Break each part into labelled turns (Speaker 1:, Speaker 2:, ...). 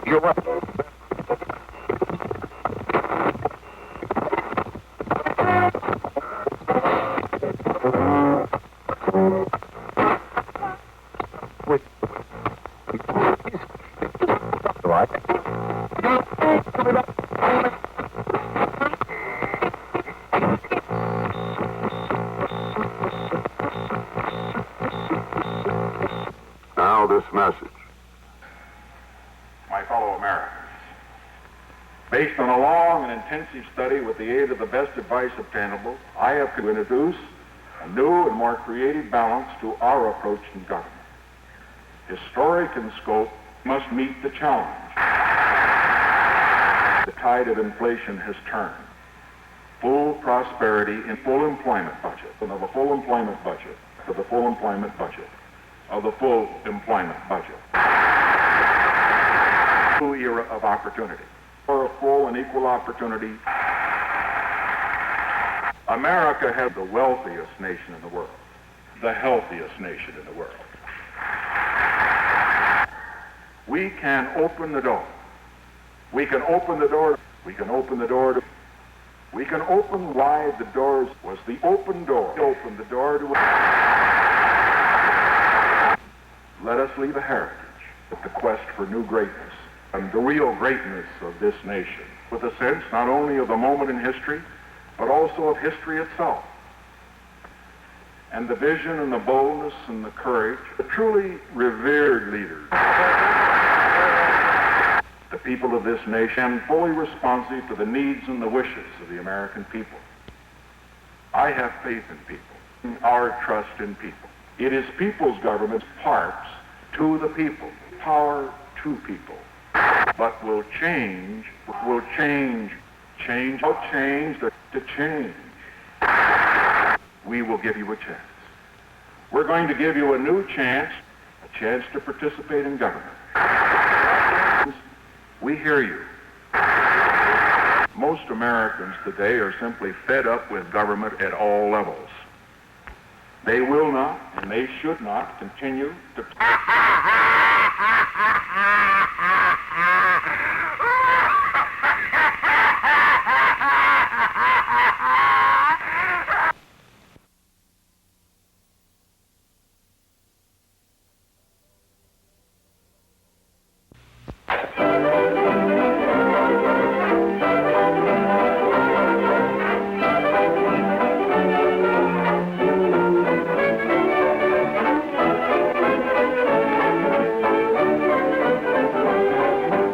Speaker 1: You're right.
Speaker 2: Now this message.
Speaker 3: My fellow Americans, based on a long and intensive study with the aid of the best advice obtainable, I have to introduce a new and more creative balance to our approach in government. Historic in scope, must meet the challenge. The tide of inflation has turned. Full prosperity in full employment budget, of the full employment budget, to the full employment budget, of the full employment budget. New era of opportunity. For a full and equal opportunity, America has the wealthiest nation in the world, the healthiest nation in the world. We can open the door. We can open the door. We can open the door to. We can open wide the doors. Was the open door. Open the door to. Let us leave a heritage with the quest for new greatness and the real greatness of this nation, with a sense not only of the moment in history, but also of history itself. And the vision and the boldness and the courage, the truly revered leaders, the people of this nation, fully responsive to the needs and the wishes of the American people. I have faith in people, our trust in people. It is people's government's parts to the people, power to people, but will change to change. We will give you a chance. We're going to give you a new chance, a chance to participate in government. We hear you. Most Americans today are simply fed up with government at all levels. They will not, and they should not, continue to...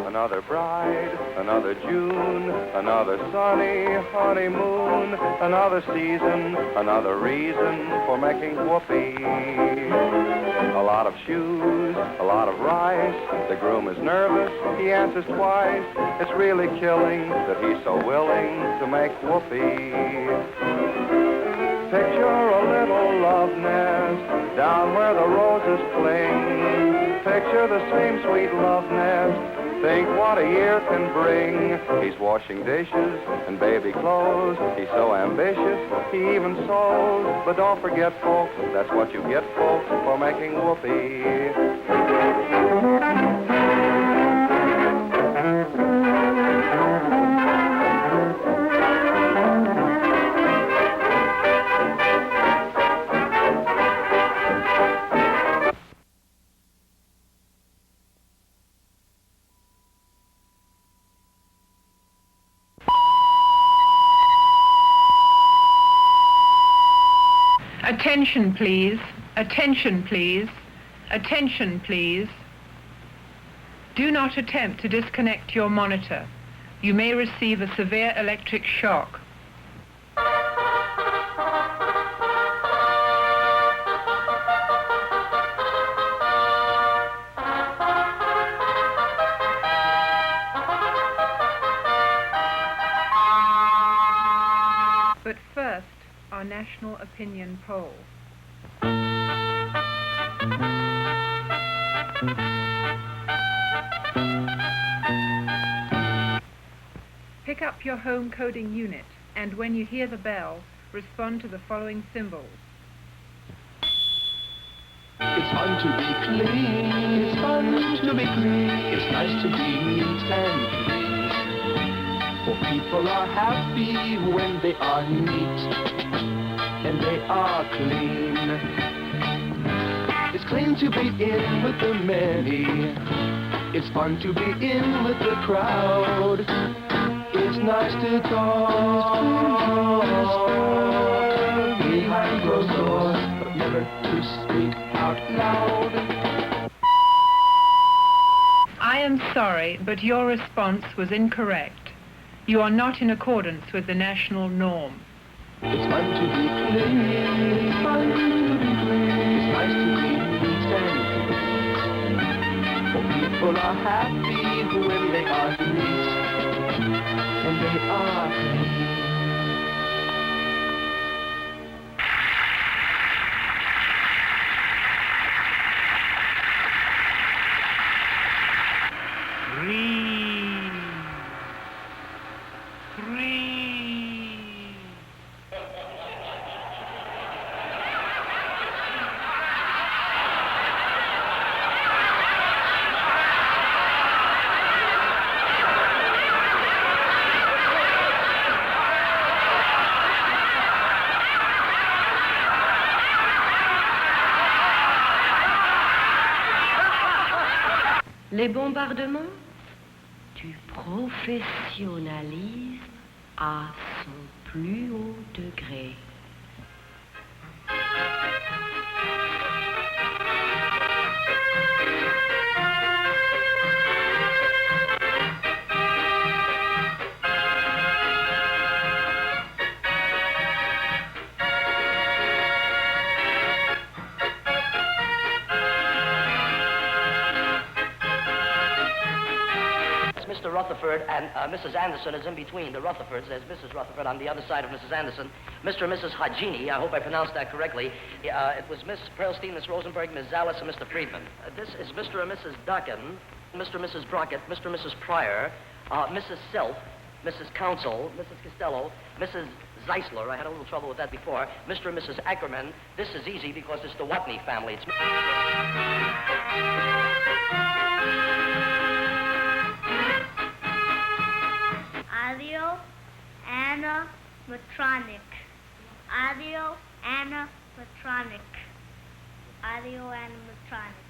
Speaker 4: Another bride, another June, another sunny honeymoon, another season, another reason for making whoopee. A lot of shoes, a lot of rice, the groom is nervous, he answers twice. It's really killing that he's so willing to make whoopee. Picture a little love nest down where the roses cling. Picture the same sweet love nest. Think what a year can bring. He's washing dishes and baby clothes. He's so ambitious, he even sews. But don't forget, folks, that's what you get, folks, for making whoopee.
Speaker 5: Attention, please. Attention, please. Attention, please. Do not attempt to disconnect your monitor. You may receive a severe electric shock. But first, our national opinion poll. Pick up your home coding unit, and when you hear the bell, respond to the following symbols.
Speaker 1: It's fun to be clean. It's fun to be clean. It's nice to be neat and clean. For people are happy when they are neat and they are clean. It's clean to be in with the many. It's fun to be in with the crowd. It's nice to talk behind closed doors, but never to speak out loud.
Speaker 5: I am sorry, but your response was incorrect. You are not in accordance with the national norm.
Speaker 1: It's fun to be clean. It's fun to be clean. It's nice to be neat and clean. For people are happy when they are neat and they are clean.
Speaker 2: Les bombardements du professionnalisme à son plus haut degré.
Speaker 6: Mr. Rutherford and Mrs. Anderson is in between. The Rutherfords, there's Mrs. Rutherford on the other side of Mrs. Anderson. Mr. and Mrs. Hajini, I hope I pronounced that correctly. It was Miss Perlstein, Miss Rosenberg, Miss Zallis, and Mr. Friedman. This is Mr. and Mrs. Duckin, Mr. and Mrs. Brockett, Mr. and Mrs. Pryor, Mrs. Self, Mrs. Council, Mrs. Costello, Mrs. Zeisler, I had a little trouble with that before, Mr. and Mrs. Ackerman. This is easy because it's the Watney family. It's
Speaker 7: Audio animatronic. Audio animatronic. Audio animatronic.